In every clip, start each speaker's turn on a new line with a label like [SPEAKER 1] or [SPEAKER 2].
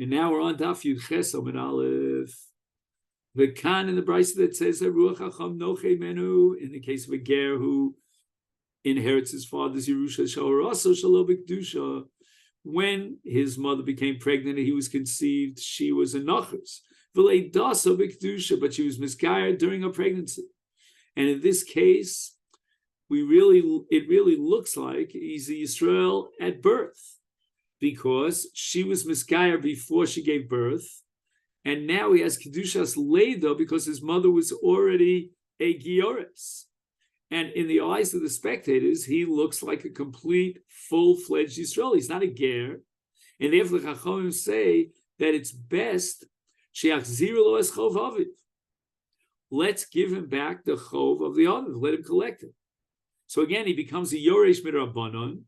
[SPEAKER 1] And now we're on Daf Yud Ches Amud Aleph. The Khan in the Brisa that says that Ruach Hacham Noche Menu, in the case of a ger who inherits his father's Yerusha Shaharaso Shalo B'Kedusha, when his mother became pregnant and he was conceived, she was a Nachas. V'lei Dasa B'Kedusha, but she was miscarried during her pregnancy. And in this case, it really looks like he's a Yisrael at birth, because she was miscarried before she gave birth, and now he has Kedushas Leda because his mother was already a Gioris. And in the eyes of the spectators, he looks like a complete, full-fledged Yisrael. He's not a ger. And therefore the Chachamim say that it's best, let's give him back the chov of the Aviv, let him collect it. So again, he becomes a Yoresh Midrabanan,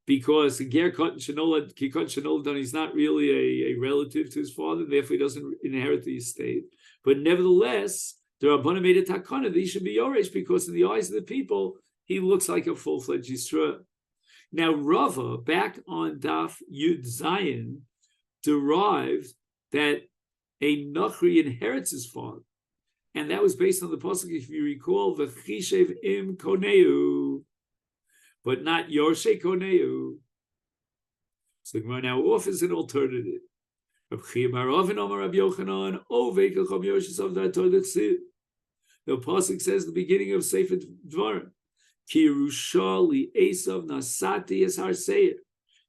[SPEAKER 1] because the ger Katan Shenolad, he's not really a relative to his father, therefore he doesn't inherit the estate. But nevertheless, the Rabbanan made a takana that he should be Yoresh, because in the eyes of the people, he looks like a full-fledged Yisrael. Now, Rava, back on Daf Yud Zayin, derived that a Nachri inherits his father. And that was based on the pasuk, if you recall, V'chishev im koneu, but not Yorshe Koneu. So the Gemara now offers an alternative. The pasuk says the beginning of Sefer Dvarim, Kirusha li Esav nasati es har seir.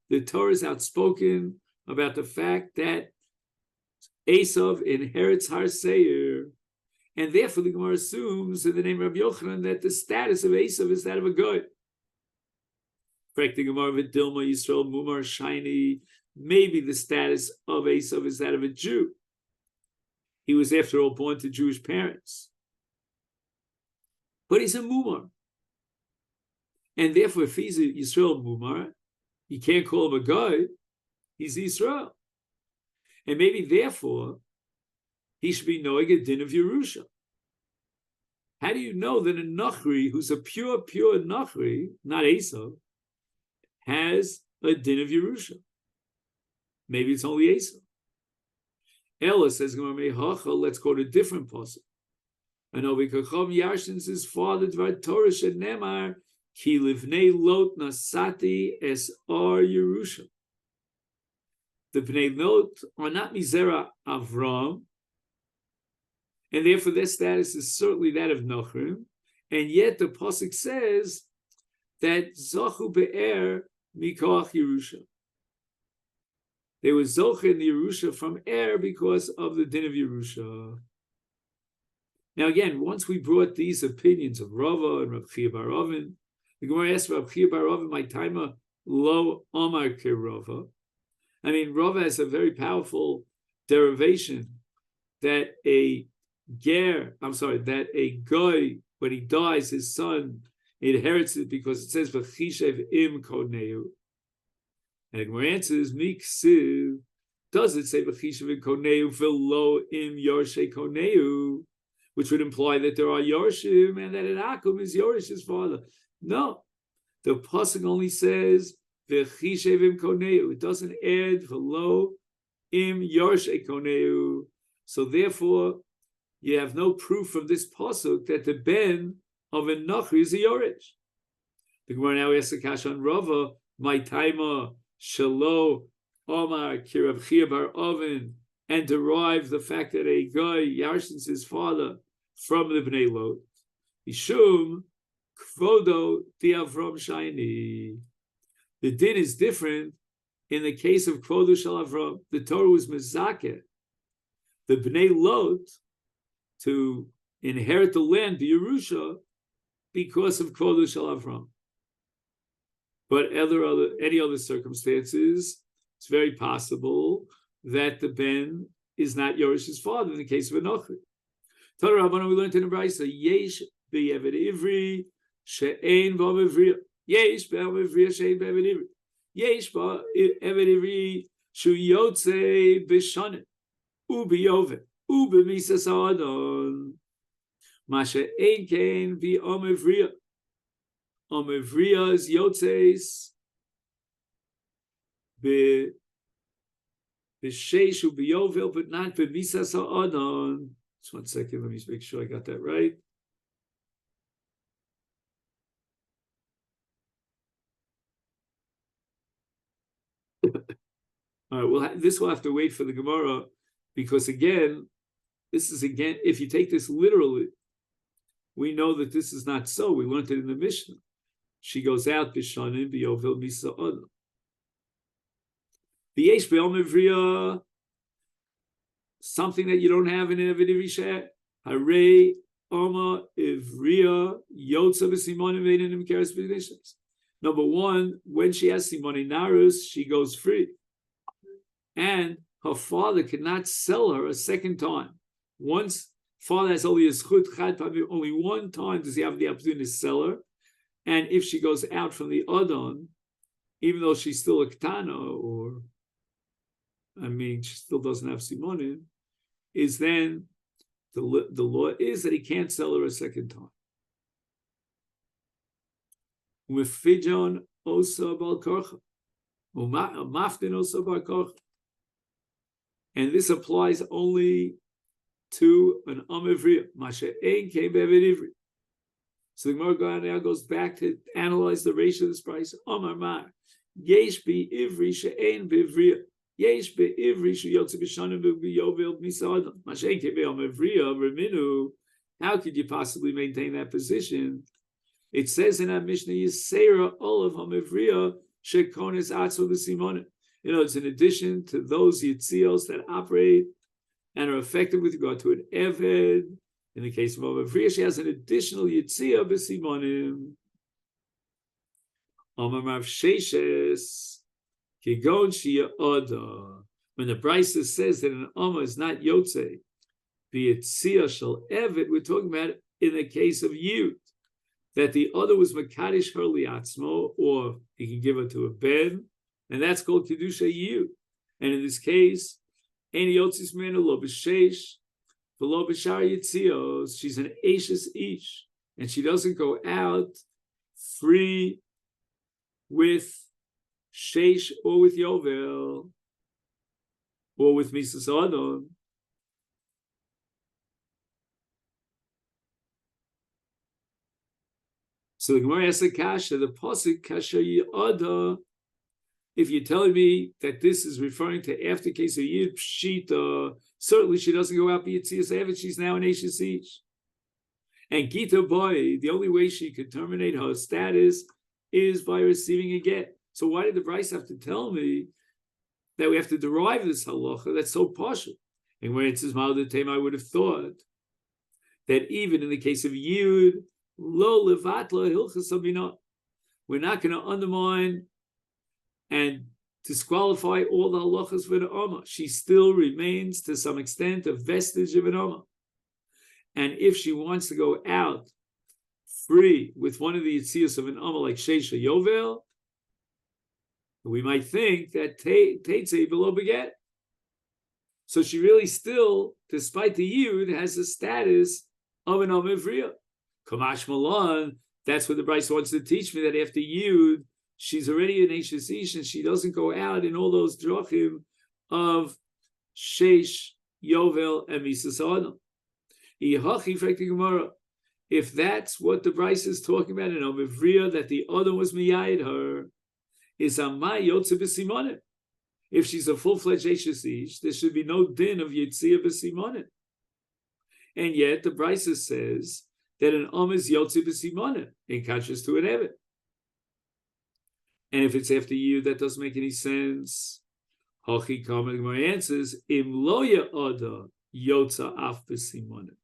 [SPEAKER 1] The Torah is outspoken about the fact that Esav inherits har seir, and therefore the Gemara assumes in the name of Rabbi Yochanan that the status of Esav is that of a goy. Maybe the status of Esav is that of a Jew. He was, after all, born to Jewish parents. But he's a Mumar. And therefore, if he's a Yisrael Mumar, you can't call him a guy. He's Yisrael. And maybe, therefore, he should be knowing a din of Yerusha. How do you know that a Nachri, who's a pure Nachri, not Esav, has a din of Yerusha? Maybe it's only Esav. Ella says, let's go to a different pasuk. And Obikachom Yarshins his father Dvar Torah Shenemar Ki Livnei Lot Nasati Es Ar Yerusha. The Bnei Lot are not Mizera Avram, and therefore their status is certainly that of Nachrim. And yet the pasuk says that Zachu Be'er Mikoach Yerusha. They were Zoche in the Yerusha from Er because of the din of Yerusha. Now again, once we brought these opinions of Rava and Rav Chia bar Ovin, the Gemara asked Rav Chia bar Ovin, my timer lo Omar ke Rava. I mean, Rava has a very powerful derivation that a guy, when he dies, his son inherits it because it says v'chishev im koneu. And the Gemara answers, miksiv, does it say v'chishev im koneu v'lo im yorshe koneu, which would imply that there are yorshim and that an akum is Yorish's father? No, the pasuk only says v'chishev im koneu. It doesn't add v'lo im yorshe koneu. So therefore, you have no proof from this pasuk that the ben of a Nachri is a Yorish. The Gemara now asks the Kasha on Rava, my taima shalo Omar ki Rav Chia bar Ovin, and derive the fact that a guy yarshins his father from the Bnei Lot. Ishum kvodo di Avram shayni. The din is different in the case of kvodo shel Avram. The Torah was mezakeh the Bnei Lot to inherit the land, the Yerusha, because of Kvodo Shel Avram. But any other circumstances, it's very possible that the ben is not Yorish's father in the case of a Nochri. Torah Rabbana, we learned in the Brisa, Yesh be'eved ivri she'ein ba'mevriya. Yesh be'mevriya she'ein be'eved ivri. Yesh be'eved ivri shu yotze b'shanet u'b'yovet u'b'misas ha'adon. Masha ein kein vi omevriya. Omevriya's yotzes be B'sheishu b'yovel, but not b'misas ha'adon. Just 1 second, let me make sure I got that right. All right, well, this will have to wait for the Gemara, because again, if you take this literally, we know that this is not so. We learned it in the Mishnah. She goes out b'shanim b'yovel misa adon. V'yesh be'omivriya, something that you don't have in Eved Ivri Sheh. Harei Oma Ivriya Yotza v'Simonim V'Einim Keres B'Nishnes. Number one, when she has Simoni Narus, she goes free. And her father cannot sell her a second time. Once father has only a zchut chad, only one time does he have the opportunity to sell her. And if she goes out from the Adon, even though she's still a Ktana, she still doesn't have Simonim, is then the law is that he can't sell her a second time. With Fijon Osa Bal Korcha, Maftin Osa Bal Korcha. And this applies only to an Amivriya. Masha Ein came Eved Ivri. So the Gemara now goes back to analyze the ratio of this price. Amar Mar, Yesh Bi Ivri She'ein B'Ivriya. Yesh Bi Ivri She'yotze B'Shanim B'Yovel B'Misadam. Masha Ein came Amivriya Reminu. How could you possibly maintain that position? It says in our Mishnah, Yisera Olav Amivriya She'konis Atzva B'Simonim. It's in addition to those Yitzios that operate and are effective with regard to an Eved. In the case of Amavriya, she has an additional Yitzia b'Simonim. Amamav Sheshes, Kigon Shia Oda. When the Brisa says that an Amma is not Yotze, the Yitzia shall Eved, we're talking about in the case of Yud, that the other was Makadish her liatzmo, or he can give her to a Ben, and that's called Kiddusha Yud. And in this case, Ein Yotzis Mena Lo B'Sheish, V'lo B'Shar Yitzios, she's an Ashes Ish, and she doesn't go out free with Sheish or with Yovel or with Misas Adon. So the Gemara asks the Kasha, the Pasuk Kasha Yada. If you're telling me that this is referring to after case of Yid Pshita, certainly she doesn't go out B'Yitzias Evet, she's now an Ashes Ish. And Gita Boy, the only way she could terminate her status is by receiving a get. So why did the Bryce have to tell me that we have to derive this halacha that's so partial? And when it says Ma'od Tema, I would have thought that even in the case of Yud, Lo Levatla Hilchas Abinah, we're not going to undermine and disqualify all the halachas for the Amma. She still remains, to some extent, a vestige of an Amma. And if she wants to go out free with one of the Yitzias of an Amma, like Sheisha Yovel, we might think that Teitzei below beget. So she really still, despite the Yud, has the status of an Amma Ivriya. Kamash Malan, that's what the Bryce wants to teach me, that after Yud, she's already an Ashes Ish, and she doesn't go out in all those drachim of Sheish, Yovel, and Misas Adam. If that's what the Bryce is talking about in Amivriya, that the other was miyayid her, is Amai Yotze B'Simonim. If she's a full-fledged Ashes Ish, there should be no din of Yitzia B'Simonim. And yet the Bryce says that an is Yotze B'Simonim, in contrast to an Evet. And if it's after you, that doesn't make any sense. Hachi Kamen Gemara answers, Im loya ada yotza af b'simonim.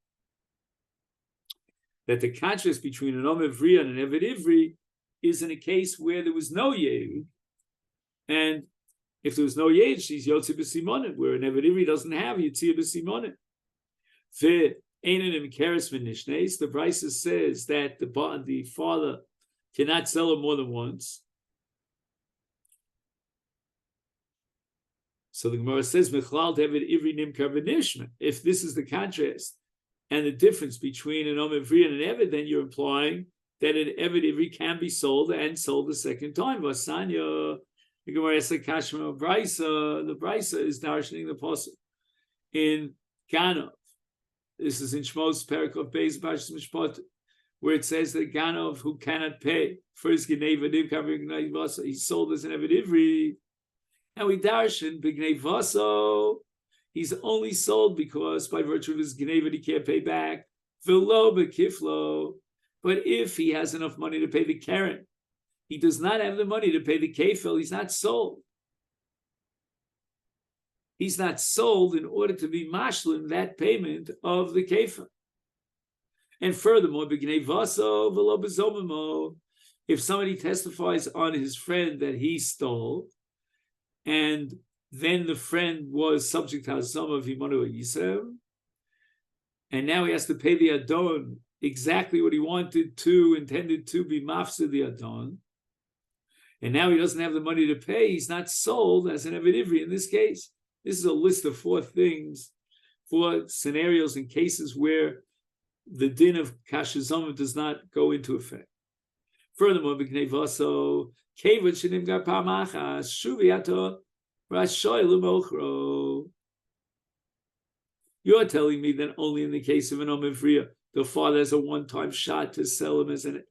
[SPEAKER 1] That the contrast between an Amivriya and an Eved Ivri is in a case where there was no Yehud. And if there was no Yehud, she's Yotze b'simonim, where an Eved Ivri doesn't have Yitzia b'simonim. Ve'einin imkeres v'nishnes, the Brisa says that the father cannot sell her more than once. So the Gemara says, "Mechlal David Ivri Nimkar v'Nishma." If this is the contrast and the difference between an Amivri and an Eved, then you're implying that an Eved Ivri can be sold and sold the second time. Vasanya The Gemara says Kashma Brisa. The Brisa is darshaning the pasuk in Ganov. This is in Shmos Perak of Beis Parshas Mishpat, where it says that Ganov, who cannot pay for his Gneva Divka, he sold as an Eved Ivri, and we darshan B'Gnei he's only sold because by virtue of his Gneva he can't pay back. V'lo b'kiflo, but if he has enough money to pay the Karen, he does not have the money to pay the kefil, he's not sold. He's not sold in order to be mashlim that payment of the kefil. And furthermore, if somebody testifies on his friend that he stole, and then the friend was subject to Hazama of Himanu Yisem, and now he has to pay the Adon exactly what he intended to be mafsa the Adon, and now he doesn't have the money to pay, he's not sold as an Eved Ivri in this case. This is a list of 4 scenarios and cases where the din of kashazom does not go into effect. Furthermore, you're telling me that only in the case of an omivriya, the father has a one-time shot to sell him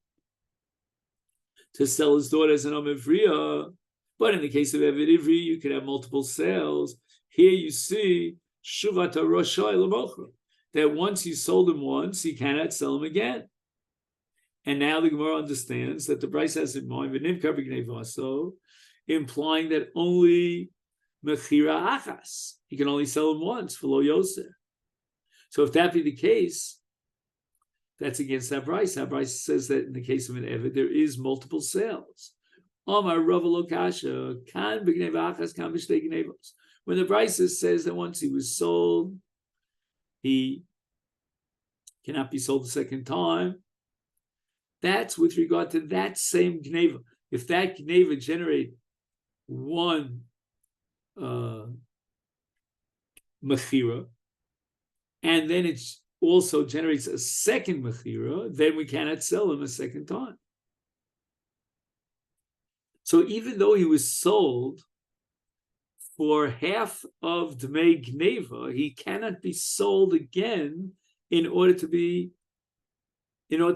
[SPEAKER 1] to sell his daughter as an omivriya, but in the case of Eved Ivri, you can have multiple sales. Here you see Shuvat HaRoshay L'Mochro, that once you sold him once, you cannot sell him again. And now the Gemara understands that the Bryce has in mind V'Nimkar B'Gnei Vaso, implying that only Mechira Achas, he can only sell him once for Lo Yosef. So if that be the case, that's against that Bryce. That Bryce says that in the case of an Eved, there is multiple sales. Omar Rav Lokasha, Kan B'Gnei Vachas, Kan B'Shtei Gnevos. When the Bryce says that once he was sold, he cannot be sold a second time, that's with regard to that same Gneva. If that Gneva generate one Mechira, and then it also generates a second Mechira, then we cannot sell him a second time. So even though he was sold for half of Dmei Gneva, he cannot be sold again in order to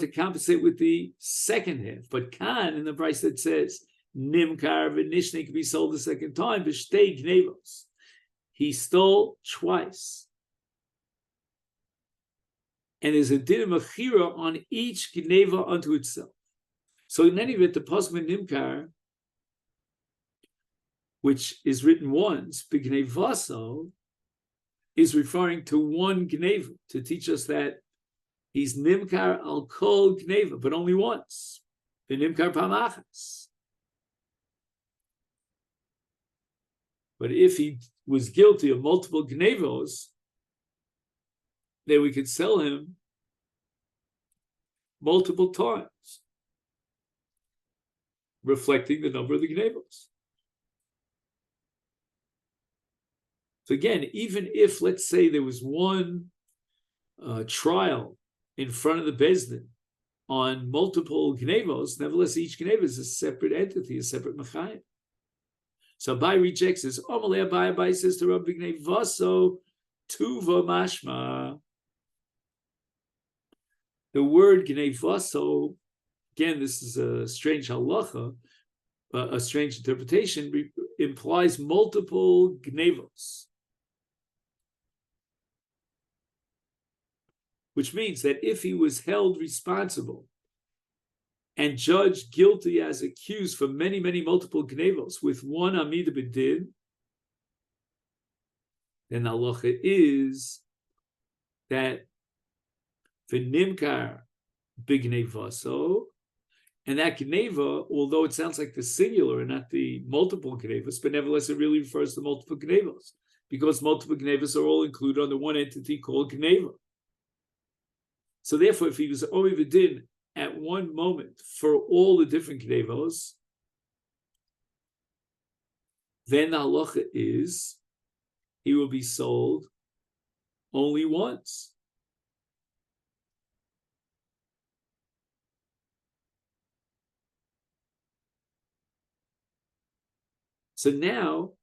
[SPEAKER 1] compensate with the second half. But Khan, in the price that says Nimkar v'Nishne can be sold the second time, B'Shtei Gnevos, he stole twice. And there's a din of Mechira on each Gneva unto itself. So in any event, the Pasuk Nimkar, which is written once, B'Gnei Vaso, is referring to one Gneva, to teach us that he's Nimkar al Kol Gneva, but only once. Nimkar Pamachas. But if he was guilty of multiple Gnevos, then we could sell him multiple times, reflecting the number of the Gnevos. So again, even if, let's say, there was one trial in front of the Beis Din on multiple Gnevos, nevertheless, each Gneva is a separate entity, a separate Mechayim. So Abai rejects this. Omalei Abai says to Rabbi Gnei Vaso, Tuva Mashma. The word Gnei Vaso, again, this is a strange halacha, a strange interpretation, implies multiple Gnevos. Which means that if he was held responsible and judged guilty as accused for many, many multiple gnevos with one Amida B'Din, then the halacha is that v'nimkar b'gnevaso, and that gneva, although it sounds like the singular and not the multiple gnevos, but nevertheless it really refers to multiple gnevos, because multiple gnevos are all included under one entity called gneva. So therefore, if he was only Vidin at one moment for all the different Gnevos, then the halacha is he will be sold only once. So now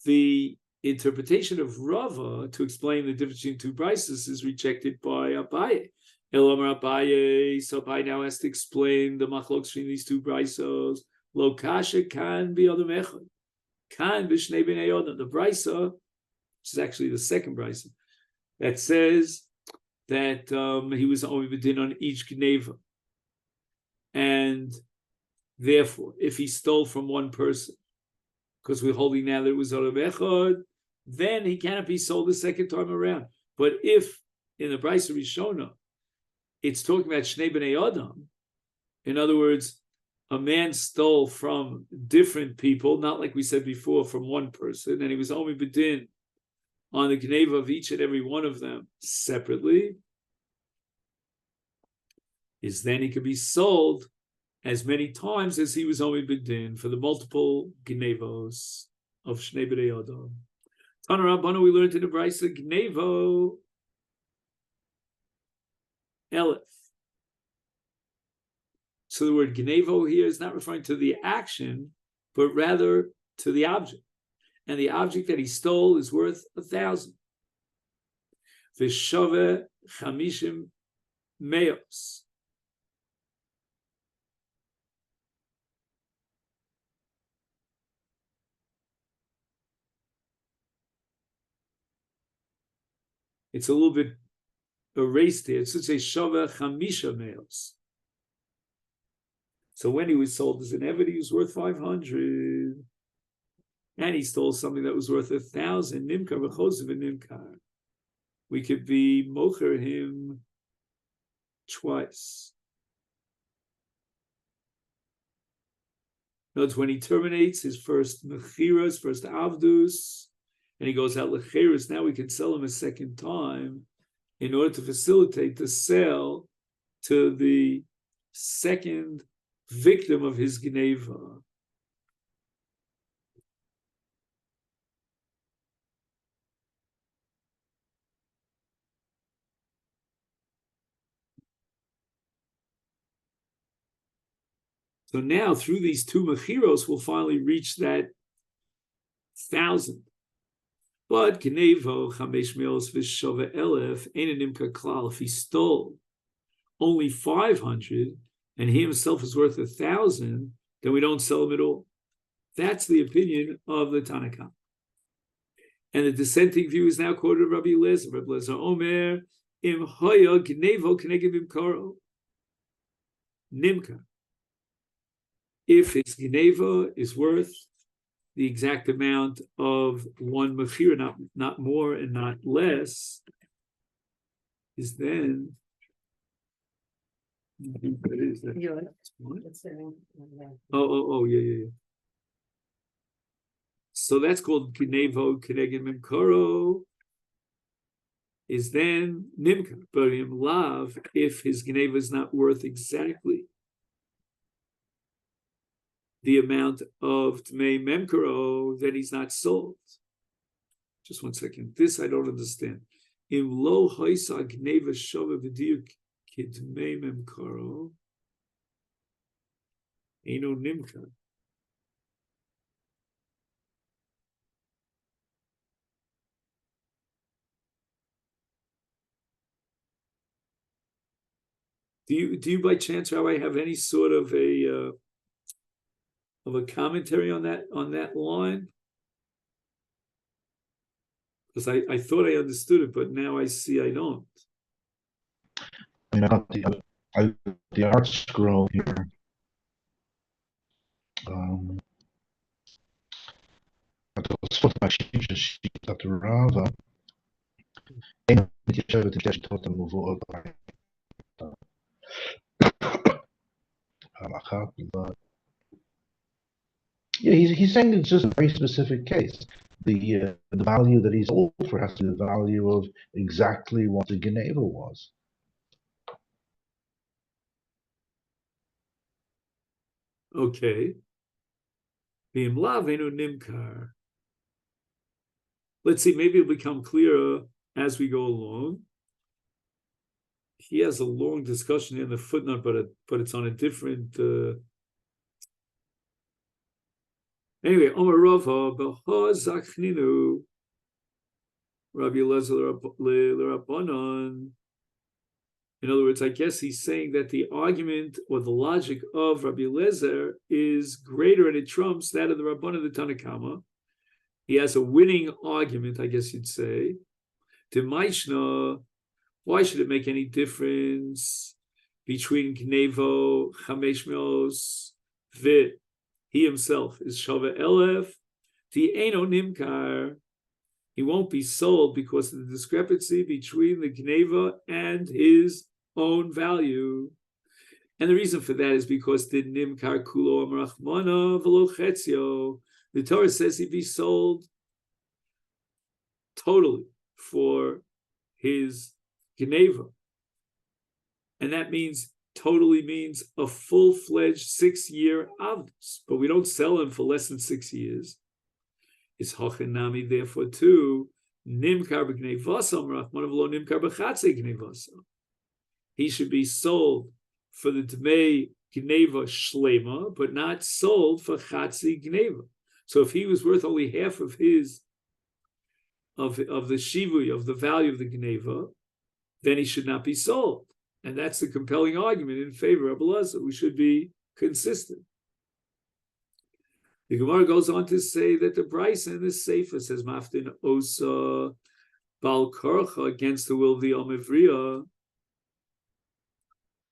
[SPEAKER 1] the interpretation of Rava to explain the difference between two brises is rejected by Abaye. Elamar Abaye, so Abaye now has to explain the machlokes between these two brisos. Lo kasha kan be adam echad, kan b'shnei bnei adam. The brisa, which is actually the second brisa, that says that he was only bedin on each gneva, and therefore, if he stole from one person, because we're holding now that it was adam echad, then he cannot be sold the second time around. But if in the brisa Rishona, it's talking about Shnei B'nei Adam, in other words, a man stole from different people, not like we said before, from one person, and he was only bedin on the gneva of each and every one of them separately, is then he could be sold as many times as he was only bedin for the multiple gnevos of Shnei B'nei Adam. Tana Rabbana, we learned in the Brisa, Gnevo Elef. So the word Gnevo here is not referring to the action, but rather to the object. And the object that he stole is worth 1,000. V'shove chamishim meos. It's a little bit erased here. It should say shove chamisha meos. So when he was sold as an Eved, he was worth 500. And he stole something that was worth 1,000. Nimkar v'chosev nimkar. We could be mocher him twice. Notice when he terminates his first mechiras, first avdus, and he goes out lecheres, now we can sell him a second time in order to facilitate the sale to the second victim of his gneva. So now, through these two mechiros, we'll finally reach that 1,000. But Gnevo chamesh meos v'shove elef ein nimka klal. If he stole only 500 and he himself is worth 1,000, then we don't sell him at all. That's the opinion of the Tanakh. And the dissenting view is now quoted Rabbi Eliezer. Rabbi Eliezer Omer im hoya Gnevo keneged bimkaro nimka. If his gneva is worth the exact amount of one mechira, not more and not less, is then what is that? Yeah. So that's called gnevo keneged mimkoro, is then nimka. But in lav, if his gneva is not worth exactly the amount of Tmei Memkaro, then he's not sold. Just 1 second. This I don't understand. Im lo hoisa gneva shova v'diuk kitmei Memkaro eno nimka. Do you by chance, Rabbi, have any sort of a commentary on that line? Because I thought I understood it, but now I see I don't.
[SPEAKER 2] I mean, I got the art scroll here. Sfot machine sheet at Rava. Ein מתיישבת לפי השיטות המובאות בהלכה, but yeah, he's saying it's just a very specific case. The value that he's sold for has to be the value of exactly what the Geneva was.
[SPEAKER 1] Okay. Let's see, maybe it'll become clearer as we go along. He has a long discussion in the footnote, but it's on a different Anyway, Omer Rava b'ha zachninu Rabbi Eliezer l'Rabbanon. In other words, I guess he's saying that the argument or the logic of Rabbi Eliezer is greater and it trumps that of the Rabbanon of the Tanakama. He has a winning argument, I guess you'd say. To Maishna, why should it make any difference between Gnevo, Chamesh Meos, Vit? He himself is Shava Elef, Eno Nimkar. He won't be sold because of the discrepancy between the Gneva and his own value. And the reason for that is because the Nimkar Kulo Amrachmana Velo Chetzio. The Torah says he'd be sold totally for his Gneva. And that means totally means a full-fledged 6-year avdus. But we don't sell him for less than 6 years. Is hochenami therefore too nimkar b'gnevasa rachmanav lo nimkar b'chatze gnevasa. He should be sold for the dmei gneva shlema, but not sold for chatzi gneva. So if he was worth only half of his of the shivui of the value of the gneva, then he should not be sold. And that's the compelling argument in favor of Elazar. We should be consistent. The Gemara goes on to say that the Bryce in the Sefer says Maftin Osa Bal Korcha against the will of the Omivriya,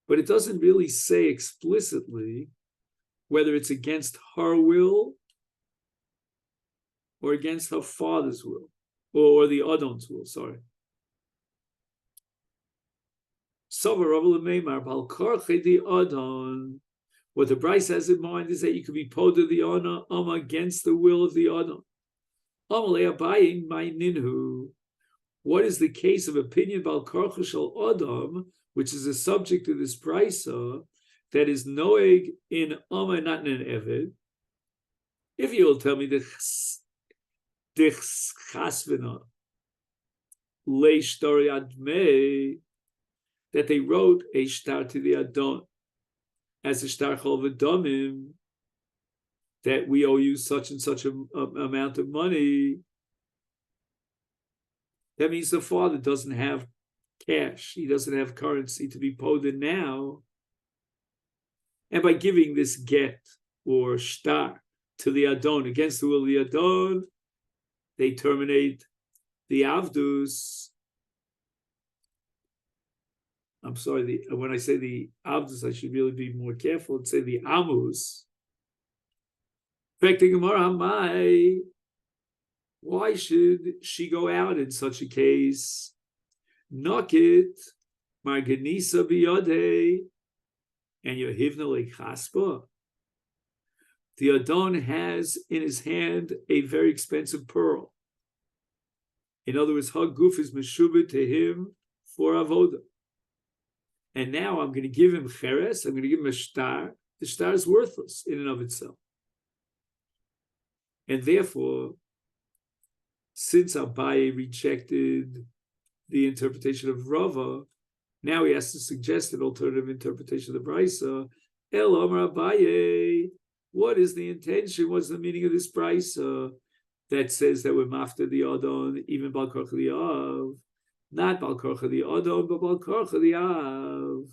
[SPEAKER 1] but it doesn't really say explicitly whether it's against her will or against her father's will, or the Adon's will, sorry. Bal Korcha the Adon. What the Bryce has in mind is that you could be poda the honor against the will of the honor. What is the case of opinion bal karcha shel adam, which is a subject of this brisa that is noeg in ama, not in an eved? If you will tell me the chasvina leishtori admei, that they wrote a shtar to the adon as a shtar chol v'domim, that we owe you such and such a amount of money, that means the father doesn't have cash. He doesn't have currency to be poded now. And by giving this get or shtar to the adon against the will of the adon, they terminate the avdus. I'm sorry, when I say the avdus, I should really be more careful and say the amus. Why should she go out in such a case? Nokit marganisa biyode and yohivna lechaspa. The adon has in his hand a very expensive pearl. In other words, her guf is meshubah to him for avoda. And now I'm going to give him cheres, I'm going to give him a shtar. The shtar is worthless in and of itself. And therefore, since Abaye rejected the interpretation of Rava, now he has to suggest an alternative interpretation of the Brisa. El Amar Abaye, what is the intention? What's the meaning of this Brisa that says that we're mafta the Adon, even Bal Korcha the Av? Not Bal Korcha the Adon, but Bal Korcha the Av.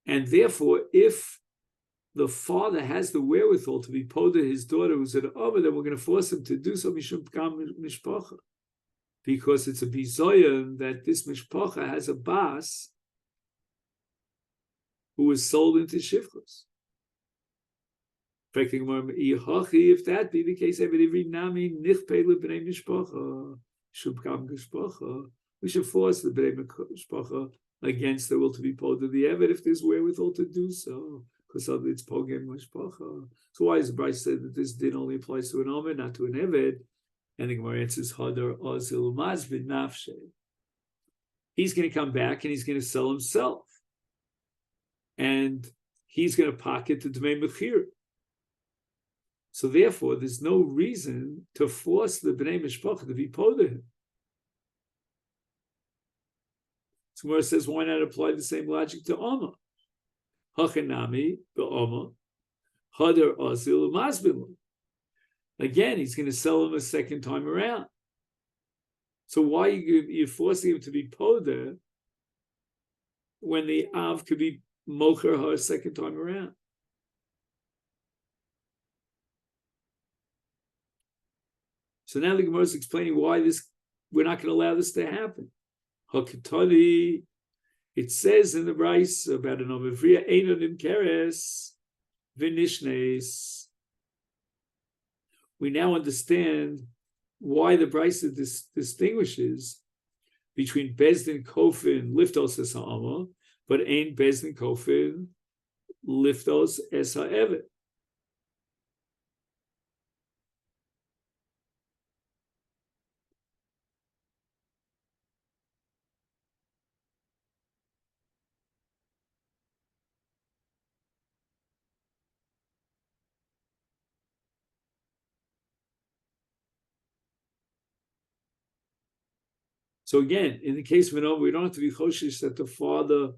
[SPEAKER 1] And therefore, if the father has the wherewithal to be poda his daughter who's an Ava, then we're going to force him to do so mishum pgam mishpacha, because it's a bizoyan that this mishpacha has a bas who was sold into shivchus. If that be the case, we should force the bnei mishpacha against the will to be poda the eved if there's wherewithal to do so, because it's pogem mishpacha. So why is the Bryce said that this din only applies to an omer, not to an eved? And the Gemara answers hadar ozil mazbid nafshe. He's going to come back and he's going to sell himself, and he's going to pocket the dmei mechir. So therefore, there's no reason to force the bnei mishpacha to be poda him. So Gemara says, why not apply the same logic to Amma? Hachanami be'oma hadar azil umasbim. Again, he's going to sell him a second time around. So why you're forcing him to be poder when the Av could be mocher her a second time around? So now the Gemara is explaining why we're not going to allow this to happen. Hakatani, it says in the Bryce about an Omavriya, Einonim Keres, Vinishnes. We now understand why the Bryce distinguishes between Bezdin Kofin, Liftos Es Ha'ama, but Ein Bezdin Kofin, Liftos Es Ha'evet. So again, in the case of an Om, we don't have to be choshish that the father,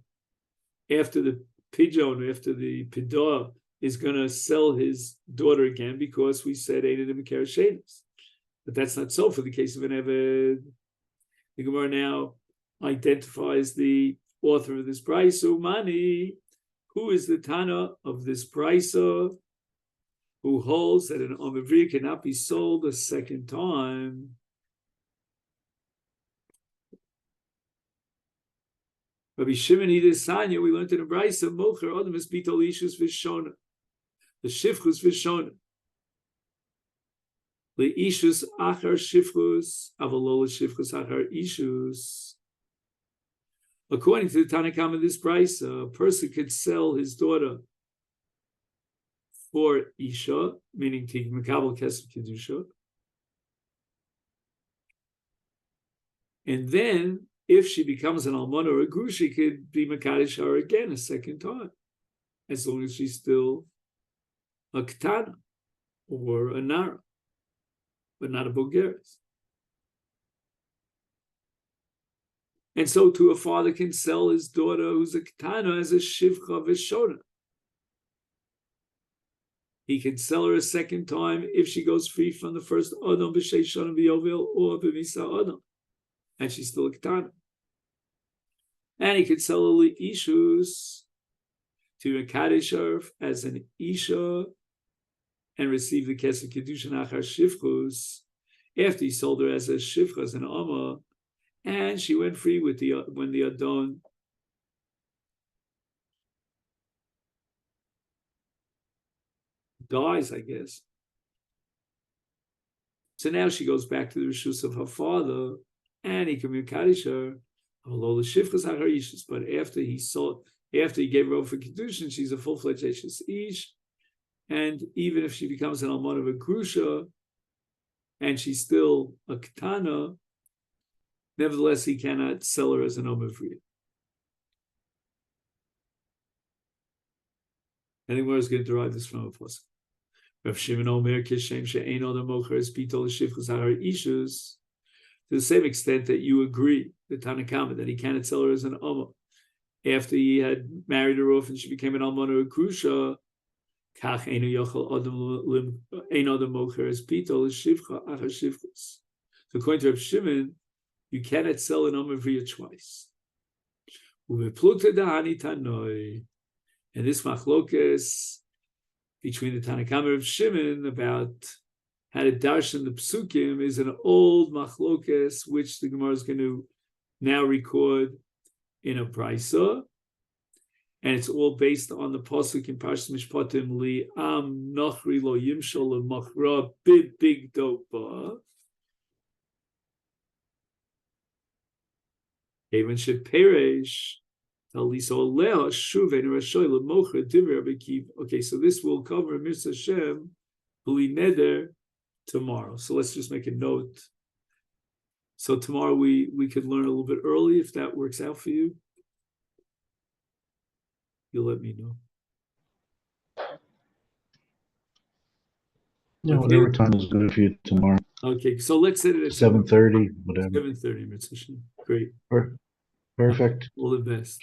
[SPEAKER 1] after the pidyon, after the pidah, is going to sell his daughter again because we said Eidim Kerashenis. But that's not so for the case of an Eved. The Gemara now identifies the author of this brisa, Mani, who is the Tana of this brisa, who holds that an Omavriya cannot be sold a second time. Rabbi Shimon Sanya, we learned in a brisa, Mocher Adam is Bitol Ishus Vishona. The Shifchus Vishona. The Ishus Achar Shifchus, Avalola Shifchus Achar Ishus. According to the Tanakhama, this brisa, a person could sell his daughter for Isha, meaning Tig Mekabel Kesef Kedusha. And then, if she becomes an almana or a gru, she could be mekadesh her again a second time, as long as she's still a ketana or a nara, but not a bogeres. And so, too, a father can sell his daughter who's a ketana as a shivcha v'shona. He can sell her a second time if she goes free from the first adam b'shei shana b'yovel or b'misa adam, and she's still a ketana. And he could sell her ishus to a kaddish as an isha and receive the kesef Kiddushin achar shivchus after he sold her as a shivcha, as an amma, and she went free with when the adon dies, I guess. So now she goes back to the rishus of her father, and he can be kaddish her. But after he gave her over for Kiddushin, she's a full-fledged Eshes Ish. And even if she becomes an almana of a grusha, and she's still a ketana, nevertheless, he cannot sell her as an omavriya. I think where I was going to derive this from a pasuk. Rav Shimon Omer Kishem she'ein odam mocher es bitol shivchus ha'ar ishus. To the same extent that you agree, the Tanakhama, that he cannot sell her as an Amma. After he had married her off and she became an Almana or Grusha, Kach einu yochel ein adam mocher es pitol shivcha achar shivchus. So according to Rav Shimon, you cannot sell an Omavriya twice. Uveplukta dahani tanoi. And this machlokes between the Tanakhama and Rav Shimon about how to darshan the psukim is an old machlokes, which the Gemara is going to now record in a brisa, and it's all based on the pasuk in Parshas Mishpatim li am nochri lo yimshol machra big dopa. Even should perish. Okay, so this will cover Mitzvah Hashem B'li Neder tomorrow. So let's just make a note. So tomorrow we could learn a little bit early if that works out for you. You'll let me know.
[SPEAKER 2] Yeah, whatever time is good for you tomorrow.
[SPEAKER 1] Okay, so let's set it at
[SPEAKER 2] 7:30, whatever.
[SPEAKER 1] 7:30, Mitzvah Hashem. Great.
[SPEAKER 2] Perfect.
[SPEAKER 1] All the best.